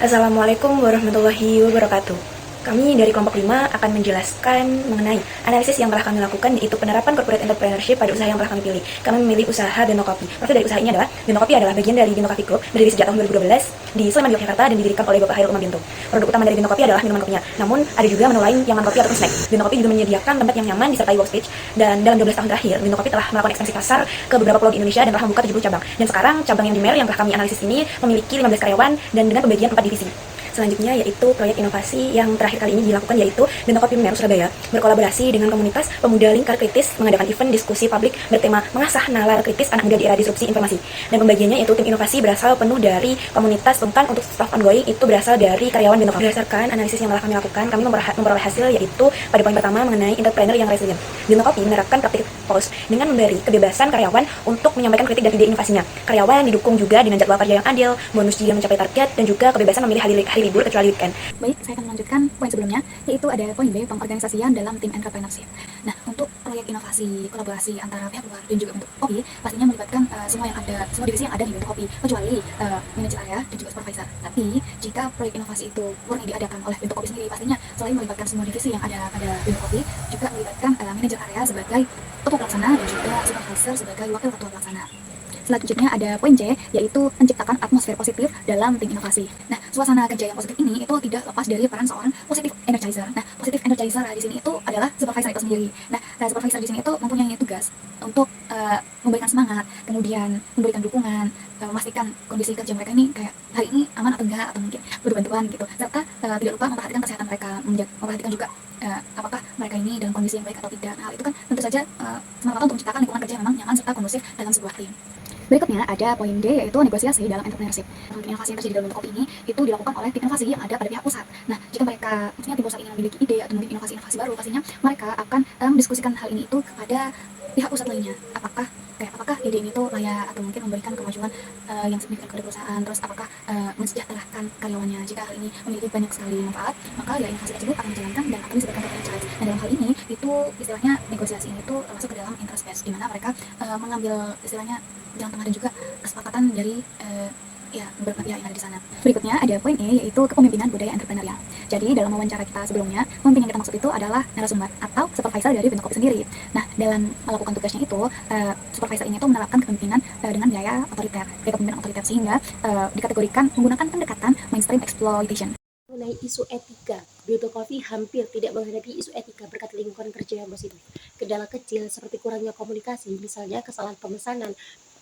Assalamualaikum warahmatullahi wabarakatuh. Kami dari kelompok 5 akan menjelaskan mengenai analisis yang telah kami lakukan, yaitu penerapan corporate entrepreneurship pada usaha yang telah kami pilih. Kami memilih usaha Bento Coffee. Profil dari usaha ini adalah Bento Coffee adalah bagian dari Bento Coffee Group, berdiri sejak tahun 2012 di Sleman, Yogyakarta, dan didirikan oleh Bapak Hairul Umam Bento. Produk utama dari Bento Coffee adalah minuman kopinya. Namun ada juga menu lain yang kopi ataupun snack. Bento Coffee juga menyediakan tempat yang nyaman disertai workspace, dan dalam 12 tahun terakhir Bento Coffee telah melakukan ekspansi pasar ke beberapa pulau di Indonesia dan telah membuka 70 cabang. Dan sekarang cabang yang di Mer yang telah kami analisis ini memiliki 15 karyawan dan dengan pembagian 4 divisi. Selanjutnya yaitu proyek inovasi yang terakhir kali ini dilakukan, yaitu Bento Coffee Mer Surabaya berkolaborasi dengan komunitas pemuda lingkar kritis mengadakan event diskusi publik bertema mengasah nalar kritis anak muda di era disrupsi informasi. Dan pembagiannya yaitu tim inovasi berasal penuh dari komunitas, sedangkan untuk staff ongoing itu berasal dari karyawan Bento Coffee. Berdasarkan analisis yang telah kami lakukan, kami memperoleh hasil yaitu pada poin pertama mengenai entrepreneur yang resilient. Bento Coffee menerapkan praktik pause dengan memberi kebebasan karyawan untuk menyampaikan kritik dan ide inovasinya. Karyawan didukung juga dengan jadwal kerja yang adil, bonus jika mencapai target, dan juga kebebasan memilih hari libur kecuali weekend. Baik, saya akan melanjutkan poin sebelumnya, yaitu ada poin B, pengorganisasian dalam tim entrepreneurship. Nah, untuk proyek inovasi, kolaborasi antara pihak luar dan juga untuk kopi, pastinya melibatkan semua divisi yang ada di Bento Kopi, kecuali manajer area dan juga supervisor. Tapi, jika proyek inovasi itu murni diadakan oleh Bento Kopi sendiri, pastinya selain melibatkan semua divisi yang ada pada Bento Kopi, juga melibatkan manajer area sebagai ketua pelaksana dan juga supervisor sebagai wakil ketua pelaksana. Selanjutnya ada poin C, yaitu menciptakan atmosfer positif dalam tim inovasi. Nah, suasana kerja yang positif ini itu tidak lepas dari peran seorang positif energizer. Nah, positif energizer di sini itu adalah supervisor itu sendiri. Nah, supervisor di sini itu mempunyai tugas untuk memberikan semangat, kemudian memberikan dukungan, memastikan kondisi kerja mereka ini kayak hari ini aman atau enggak, atau mungkin butuh bantuan gitu. Serta tidak lupa memperhatikan kesehatan mereka, memperhatikan juga apakah mereka ini dalam kondisi yang baik atau tidak. Nah, hal itu kan tentu saja semata-mata untuk menciptakan lingkungan kerja yang memang nyaman serta kondusif dalam sebuah tim. Berikutnya ada poin D, yaitu negosiasi dalam entrepreneurship. Tim inovasi yang terjadi dalam bentuk kopi ini itu dilakukan oleh tim inovasi yang ada pada pihak pusat. Nah, jika maksudnya tim pusat ini memiliki ide atau mungkin inovasi-inovasi baru, pastinya mereka akan mendiskusikan hal ini itu kepada pihak pusat lainnya. Apakah ide ini tuh layak atau mungkin memberikan kemajuan yang signifikan kepada perusahaan, terus apakah mensejahterakan karyawannya. Jika hal ini memiliki banyak sekali manfaat, maka ya inovasi tersebut akan dijalankan dan akan disebutkan ke franchise. Nah, dalam hal ini itu istilahnya negosiasi ini tuh masuk ke dalam interest based, di mana mereka mengambil istilahnya jalan tengah dan juga kesepakatan dari beberapa pihak yang ada di sana. Berikutnya ada poin E, yaitu kepemimpinan budaya entrepreneurial. Jadi dalam wawancara kita sebelumnya, pemimpin yang kita maksud itu adalah narasumber atau supervisor dari Bento Kopi sendiri. Nah, dalam melakukan tugasnya itu, supervisor ini tuh menerapkan kepemimpinan dengan gaya otoriter, sehingga dikategorikan menggunakan pendekatan mainstream exploitation. Mengenai isu etika, Bento Coffee hampir tidak menghadapi isu etika berkat lingkungan kerja yang positif. Kendala kecil seperti kurangnya komunikasi, misalnya kesalahan pemesanan,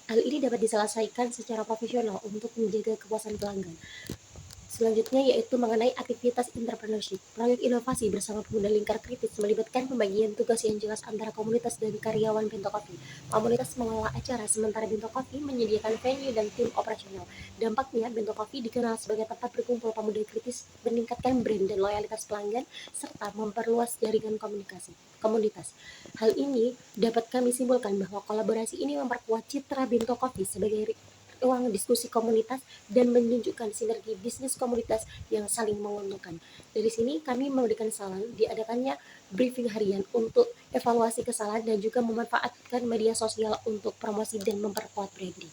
hal ini dapat diselesaikan secara profesional untuk menjaga kepuasan pelanggan. Selanjutnya yaitu mengenai aktivitas entrepreneurship. Proyek inovasi bersama pemuda lingkar kritis melibatkan pembagian tugas yang jelas antara komunitas dan karyawan Bento Coffee. Komunitas mengelola acara, sementara Bento Coffee menyediakan venue dan tim operasional. Dampaknya, Bento Coffee dikenal sebagai tempat berkumpul pemuda kritis, meningkatkan brand dan loyalitas pelanggan, serta memperluas jaringan komunitas. Hal ini dapat kami simpulkan bahwa kolaborasi ini memperkuat citra Bento Coffee sebagai ruang diskusi komunitas dan menunjukkan sinergi bisnis komunitas yang saling menguntungkan. Dari sini kami memberikan saran diadakannya briefing harian untuk evaluasi kesalahan dan juga memanfaatkan media sosial untuk promosi dan memperkuat branding.